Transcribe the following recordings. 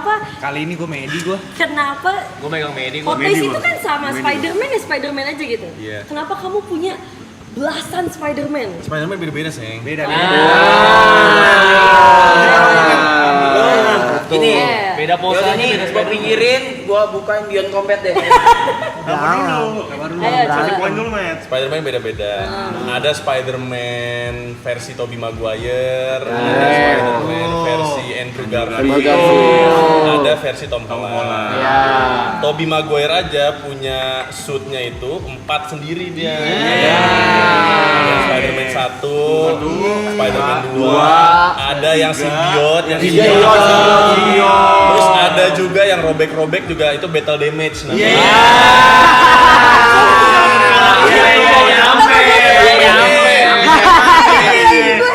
kenapa? Kali ini gue Medi gue. Kenapa? Gue megang Medi. Hotface itu kan sama Spider-Man ya Spider-Man aja gitu. Iya. Kenapa kamu punya belasan Spider-Man? Spider-Man beda-beda, Seng. Beda. Ini Beda posanya, ini beda gua Spider-Man. pinggirin, gua bukain Beyond Combat deh. Ayo Kasih coba. poin dulu, Matt. Spider-Man beda-beda. Ada Spider-Man versi Tobey Maguire, ada Spider-Man versi Andrew Garfield, ada versi Tom Holland. Tobey Maguire aja punya suitnya itu 4 sendiri dia. Ada Spider-Man 1, Spider-Man 2, ada yang symbiote, Terus ada juga yang robek-robek juga itu battle damage namanya.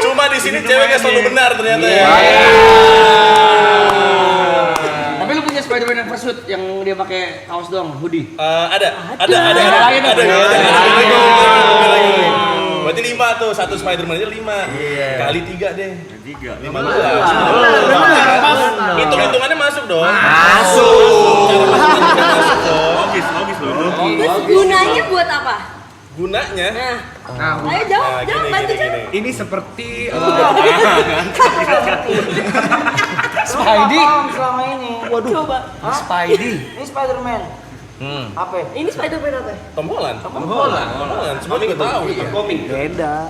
Cuma di sini ceweknya selalu benar ternyata ya. Tapi lu punya Spider-Man yang fursuit yang dia pakai kaos doang, hoodie. Ada. Berarti 5 tuh, satu Spider-Man aja 5. Kali 3 deh. 15. Hitung-hitungannya masuk dong. Logis dong. Terus gunanya buat apa? Gunanya Ayo jawab, bantu gini. jawab. Ini seperti Spidey selama ini. Waduh. Coba. Spidey. Ini Spider-Man. Apa? Ini Spider-Man apa? Tom Holland. Semua juga tahu. Beda.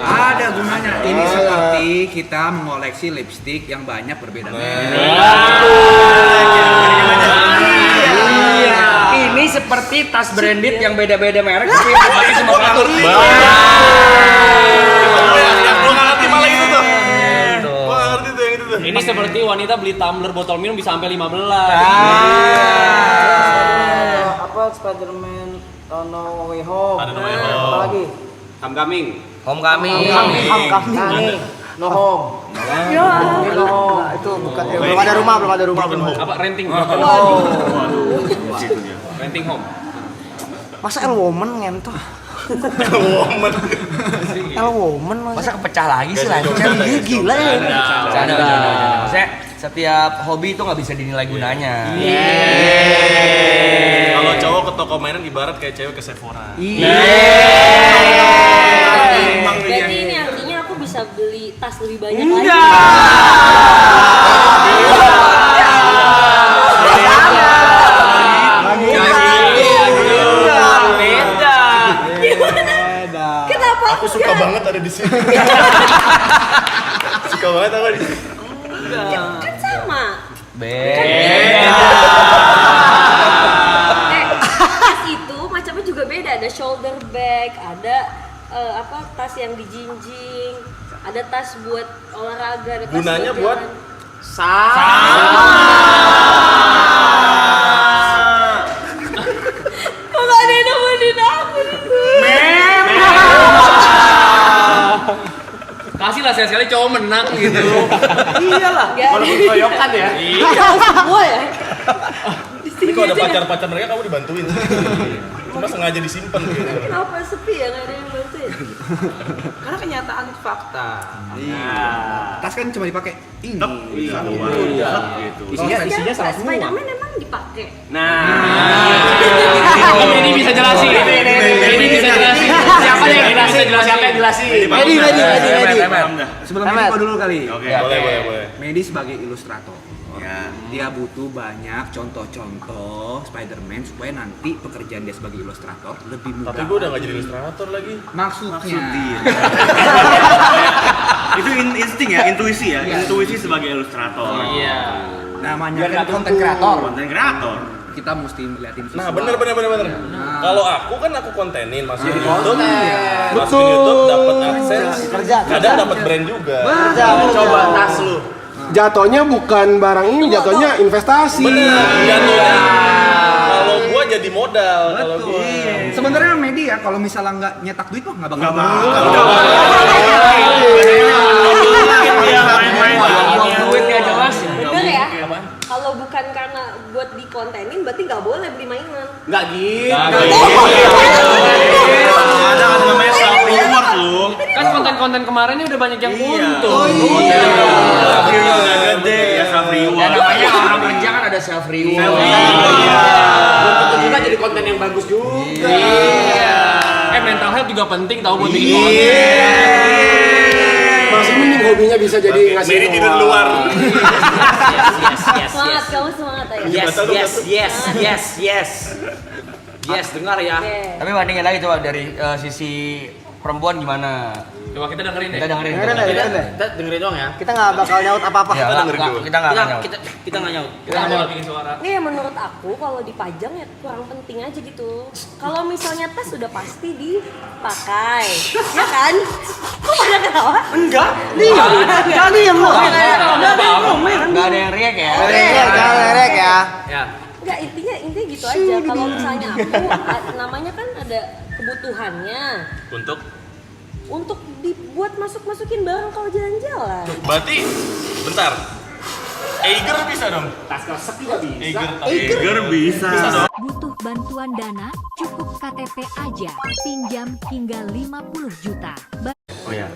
ada gunanya. Ini seperti kita mengoleksi lipstick yang banyak berbeda merek. Ini seperti tas branded yang beda-beda merek tapi yang dipakai semua pelacur. Yang gua nggak ngerti malah itu tuh. Gua nggak ngerti tuh yang itu tuh. Ini seperti wanita beli tumbler botol minum bisa sampai 15. Apa Spider-Man No Way Home? Ada No Way Home. Apa lagi? Homecoming. Homecoming. No Home. Ya. No Home. Itu bukan belum ada rumah. Apa renting? Renting home. Masa El Woman ngentoh? El Woman masa kepecah lagi sih lancar. Dia gila ya. Canda. Maksudnya setiap hobi itu nggak bisa dinilai gunanya. Kalau cowok ke toko mainan ibarat kayak cewek ke Sephora. Berarti ini artinya aku bisa beli tas lebih banyak lagi. Kenapa? Aku suka banget ada di sini. Suka banget aku di sini. Kan sama. Tas itu macamnya juga beda. Ada shoulder bag, ada tas yang dijinjing, ada tas buat olahraga, ada tas Gunanya buat kok gak ada yang nemenin aku nih? Kasih lah sekali cowok menang gitu. Iyalah. Walaupun koyokan ya. Semua ya? Ini kalau ada pacar-pacar mereka kamu dibantuin. Cuma sengaja disimpan gitu. Kenapa sepi ya? Gak ada yang bantuin? Karena kenyataan itu fakta. Tas kan cuma dipakai ini. Isinya sama semua. Spider-Man emang dipakai. Ini bisa jelasin. Ini bisa jelasin. Siapa yang jelasin? Siapa yang jelasin? Medi. Sebelum ini gua dulu kali. Boleh. Medi sebagai ilustrator. Dia butuh banyak contoh-contoh Spider-Man supaya nanti pekerjaan dia sebagai ilustrator lebih mudah. Tapi gue udah gak jadi ilustrator lagi. Maksudnya. Itu insting ya, intuisi ya, intuisi sebagai ilustrator. Namanya kan konten kreator. Konten kreator. Kita mesti ngeliatin visual. Nah bener. Kalau aku kan aku kontenin masukin YouTube. Masukin YouTube dapat akses. Kadang dapat brand juga. Coba tas lu. Jatuhnya bukan barang ini, jatuhnya investasi. Bener. Jatuhnya kalau gua jadi modal. Kalau gua. Sebenarnya media kalau misalnya nggak nyetak duit mah nggak bakal. Duit ya jelas. Bener ya? Kalau bukan karena buat dikontenin berarti nggak boleh beli mainan. Nggak gitu. Ada kan namanya self reward lu. Kan konten-konten kemarin ini udah banyak yang untung. Review udah gede ya self reward. self reward. Belum tentu juga jadi konten yang bagus juga. Mental health juga penting tahu buat bikin konten. Masih mending hobinya bisa jadi ngasih Mary tidur uang. luar. Semangat, kamu semangat aja. Yes, dengar ya. Oke. Tapi bandingin lagi coba dari sisi perempuan gimana? Coba kita dengerin deh. Kita dengerin. Kita dengerin doang ya. Kita nggak bakal nyaut apa-apa. Ya, kita nggak nyaut. Kita nggak nyaut. Kita Kita nyaut. mau bikin suara. Nih menurut aku kalau dipajang ya kurang penting aja gitu. Kalau misalnya tas udah pasti dipakai, ya kan? Kok pada ketawa? Enggak. Diam lu. Nggak ada yang riak ya. Jangan lerek ya. Ya. Enggak, intinya gitu aja. Kalau misalnya aku namanya kan ada kebutuhannya untuk dibuat masukin barang kalau jalan-jalan. Berarti bentar. Eiger bisa dong. Tas kresek juga bisa. Eiger bisa. Butuh bantuan dana? Cukup KTP aja. Pinjam hingga 50 juta. Oh iya.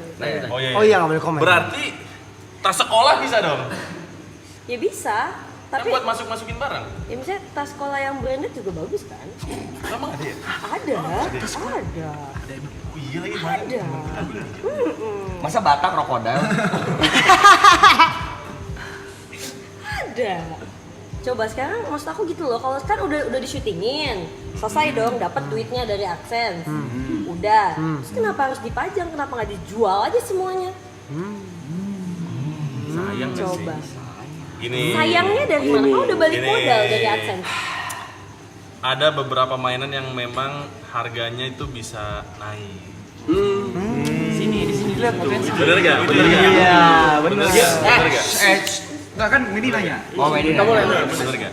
Oh iya nggak boleh komen. Berarti tas sekolah bisa dong. Ya bisa, Kan tapi buat masukin barang. ya misalnya tas sekolah yang branded juga bagus kan? Emang ada ya? Ada. Oh iya lagi Ada. Masa Batak krokodil? Ada. Coba sekarang maksud aku gitu loh, kalau kan udah disyutingin, selesai dong, dapat duitnya dari AdSense, udah. Terus kenapa harus dipajang? Kenapa nggak dijual aja semuanya? Sayang nggak sih? Coba. Gini. Sayangnya dari mana? Kau udah balik Gini. modal dari AdSense. Ada beberapa mainan yang memang harganya itu bisa naik. Di sini lihat potensi. Bener gak? Iya, benar. Bener gak? Enggak kan Medi nanya. Oh, Medi. Bener gak?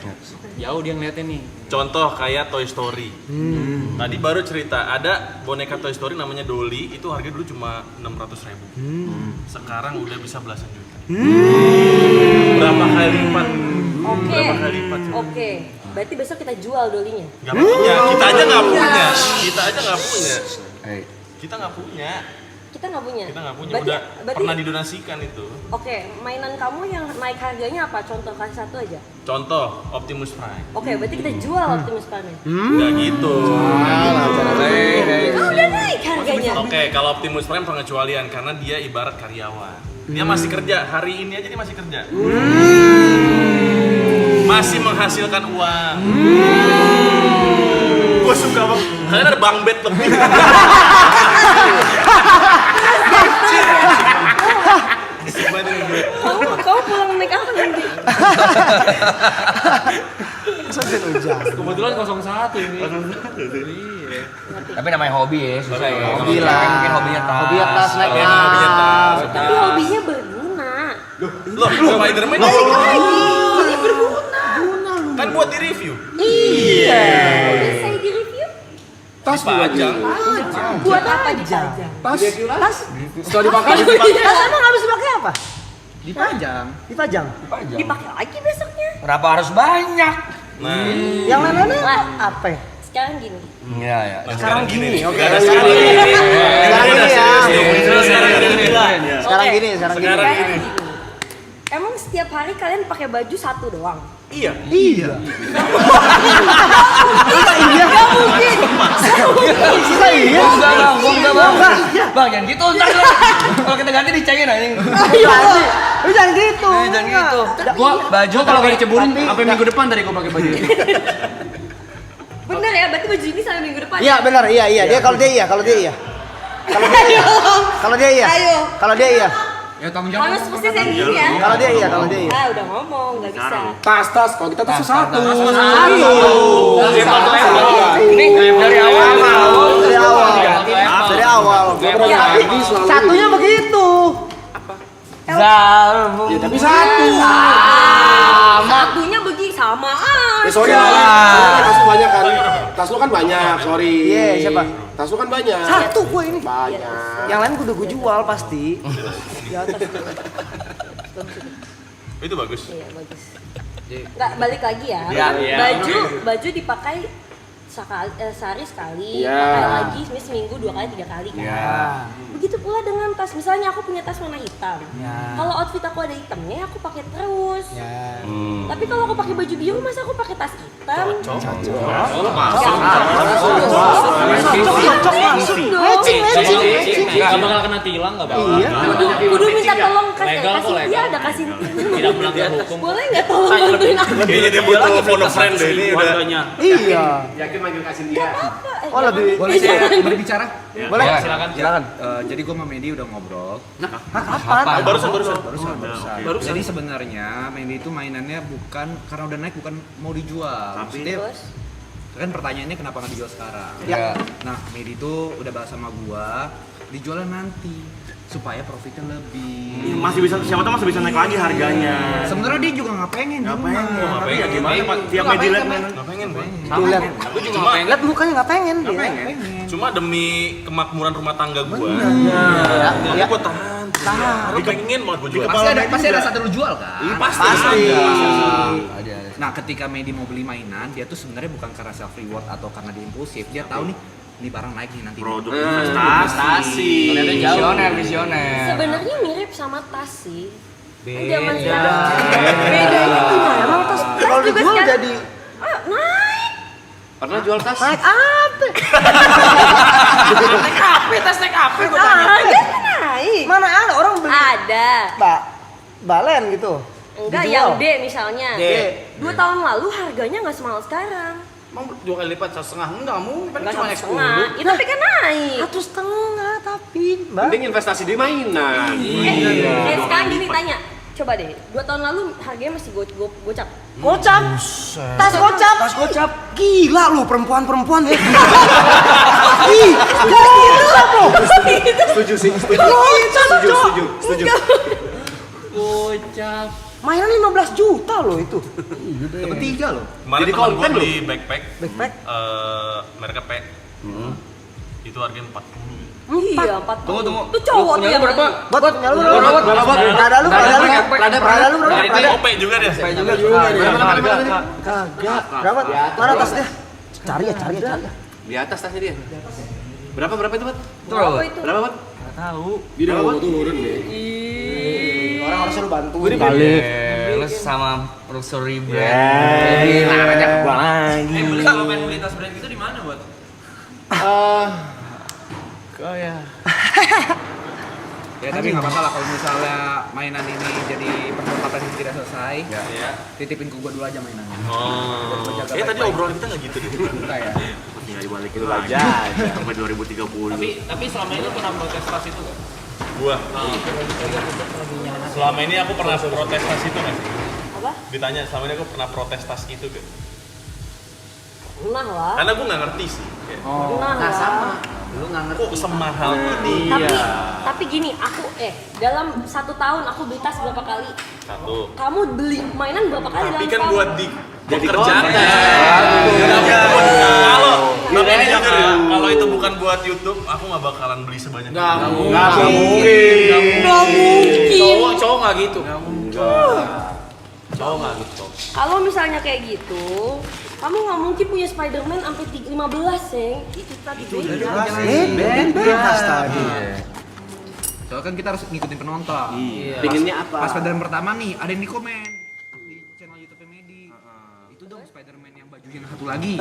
Jauh dia ngeliatin nih. Contoh kayak Toy Story. Tadi baru cerita ada boneka Toy Story namanya Dolly, itu harga dulu cuma 600.000. Sekarang udah bisa belasan juta. Berapa kali lipat? Oke. Berapa kali lipat? Oke. Berarti besok kita jual dolinya. Gak punya, kita aja nggak punya. Kita aja nggak punya. Kita nggak punya. Kita nggak punya. Kita nggak punya. Berarti- Udah berarti- pernah didonasikan itu. Oke, mainan kamu yang naik harganya apa? Contoh kasih satu aja. Contoh Optimus Prime. Oke, berarti kita jual Optimus Prime. Nggak gitu. Oh, udah naik harganya. Oke, kalau Optimus Prime pengecualian karena dia ibarat karyawan. Dia masih kerja, hari ini aja dia masih kerja. Masih menghasilkan uang. Gue suka banget. Kalian ada bang bed lebih. Kamu pulang naik apa nanti? Kebetulan 01 ini. Tapi namanya hobi ya, susah ya. Hobi lah. Mungkin hobinya tas. Hobinya tas naik Kalau yang hobinya tas. Tapi hobinya berguna. Loh, Spiderman Balik lagi. Ini berguna. kan buat di review. Udah saya di review. Tas juga Dipajang. Buat apa dipajang? Tas. Setelah dipakai Tas emang harus dipakai apa? Dipajang. Dipajang. Dipakai lagi besoknya. Kenapa harus banyak? Nah, Yang lain-lainnya Lah. apa ya? Sekarang gini. Iya, ya. Sekarang gini. Oke, Oke. sekarang gini. Sekarang gini ya. Sekarang gini. Sekarang Oke. gini, sekarang gini. Sekarang Sekarang gini. gini. Emang setiap hari kalian pakai baju satu doang? Iya. Iya. Gak mungkin. Kita iya. Enggak bang, enggak bang. Bang, jangan gitu ntar lu. Kalau kita ganti dicengin anjing. Lu jangan gitu. Jangan gitu. Gua Baju kalau gak diceburin sampai minggu depan tadi gua pakai baju ini. Bener ya, berarti baju ini sampai minggu depan. Iya benar, iya iya. Dia kalau dia iya, kalau dia iya. Kalau dia iya. Kalau dia iya. Ayo. Kalau dia iya. Ya tanggung jawab. Mana spesies yang gini ya? Kalau dia iya, kalau dia iya. Ah, udah ngomong, nggak bisa. tas. Kalau kita tas satu. Ini dari awal. Dari awal. Dari awal. Jadi selalu. Satunya begitu. Ya, tapi satu. Satunya begini sama Ya aja. sorry lah. Tas lu banyak kan. Tas lu kan banyak, sorry. Iya, siapa? Tas lu kan banyak. Satu gue ini. Banyak. Yang lain udah gue jual pasti. Di atas tuh. Itu bagus. Iya, bagus. Nggak, balik lagi ya. Iya. Baju dipakai sehari sekali, Iya. pakai lagi seminggu 2 kali 3 kali kan. Begitu pula dengan tas. Misalnya aku punya tas warna hitam. Kalau outfit aku ada hitamnya, aku pakai terus. Tapi kalau aku pakai baju biru, masa aku pakai tas hitam? Gak bakal kena tilang, gak bakal. Kudu minta tolong kasih Legal. dia ada kasih. Tidak melanggar hukum. Boleh nggak tolong bantuin aku? Kayaknya dia butuh phone a friend deh ini udah. Iya. Yakin manggil kasih dia. Oh lebih. Boleh saya berbicara? Boleh. Silakan. Jadi gue sama Mendy udah ngobrol. Apa? Barusan. Jadi sebenarnya Mendy itu mainannya bukan karena udah naik, bukan mau dijual. Maksudnya kan pertanyaannya kenapa nggak dijual sekarang? Ya. Nah, Mendy itu udah bahas sama gua, dijualnya nanti supaya profitnya lebih. Masih bisa, siapa tahu masih bisa naik lagi harganya. Sebenarnya dia juga nggak pengen. Tapi ya gimana Pak? Tiap media lihat mainan. Dilihat. Aku juga gak pengen. Lihat mukanya nggak pengen dia. Cuma demi kemakmuran rumah tangga gua. Ya. Gua tahan. Aku pengen banget gua jual. Pasti ada satu lu jual kan? Pasti. Nah, ketika Mendy mau beli mainan, dia tuh sebenarnya bukan karena self reward atau karena dia impulsif. Dia tahu nih, ini barang naik nih nanti. Produk investasi. Visioner. Sebenarnya mirip sama tas sih. Beda. Bedanya gimana? Emang tas Kalau juga dijual sekarang jadi naik. Pernah jual tas? naik apa? Tas TKP gue Harga naik. Mana ada orang beli Ada. balen gitu. Enggak, Dijual. yang D misalnya. D. 2 tahun lalu harganya nggak semahal sekarang. Emang 2 kali lipat 1,5? Enggak mungkin, Enggak cuma naik 10. Ya, tapi kan naik. 1,5 tapi Mbak. Mending investasi di mainan. Sekarang gini tanya. Coba deh, 2 tahun lalu harganya masih gocap. Gocap. Tas gocap. Tas gocap. Gila lu perempuan-perempuan ya. Ih, gila lu. Setuju sih. Setuju. Gocap. Mainan 15 juta loh itu. Dapat 3 loh. Kemarin Jadi teman gua konten beli backpack. Backpack. Mereknya P. Itu harganya 40. Iya, 4 tahun. Tunggu. Itu cowok tuh yang berapa? Buat punya lu berapa? Prada lu OP juga deh. Kagak. Berapa? Mana tasnya? Cari ya. Di atas tasnya dia. Berapa itu, Bat? Berapa itu? Berapa, Bat? Orang harusnya lu bantu. Lu sama luxury brand. Namanya ke gua lagi. Beli kalau pengen beli tas brand gitu di mana, buat? Ya tapi nggak apa-apa lah kalau misalnya mainan ini jadi percakapan yang tidak selesai. Titipin ke gua dulu aja mainannya. Tadi obrolan kita nggak gitu deh. Enggak ya. Tinggal dibalikin dulu aja sampai 2030. Tapi selama ini lu pernah protes tas itu nggak? Gua. Selama ini aku pernah protestas itu nggak sih? Apa? Ditanya selama ini aku pernah protestas itu gak? Pernah lah. Karena gue nggak ngerti sih. Pernah lah. Lu nggak ngerti. Kok semahal ini? Tapi gini, aku dalam 1 tahun aku beli tas berapa kali? 1. Kamu beli mainan berapa kali Tapi dalam kan setahun? buat di Jadi pekerjaan. konten. Kalau tapi ini jujur ya, kalau itu bukan buat YouTube, aku nggak bakalan beli sebanyak itu. Nggak mungkin. Nggak mungkin. Cowok nggak gitu. Cowok nggak gitu. Kalau misalnya kayak gitu, kamu nggak mungkin punya Spider-Man sampai 15 ya. Itu tadi beda. Bebas tadi. Soalnya kan kita harus ngikutin penonton. Iya. Pinginnya apa? Pas Spider-Man pertama nih, ada yang di komen di channel YouTube Mendy. Itu dong Spider-Man yang bajunya satu lagi.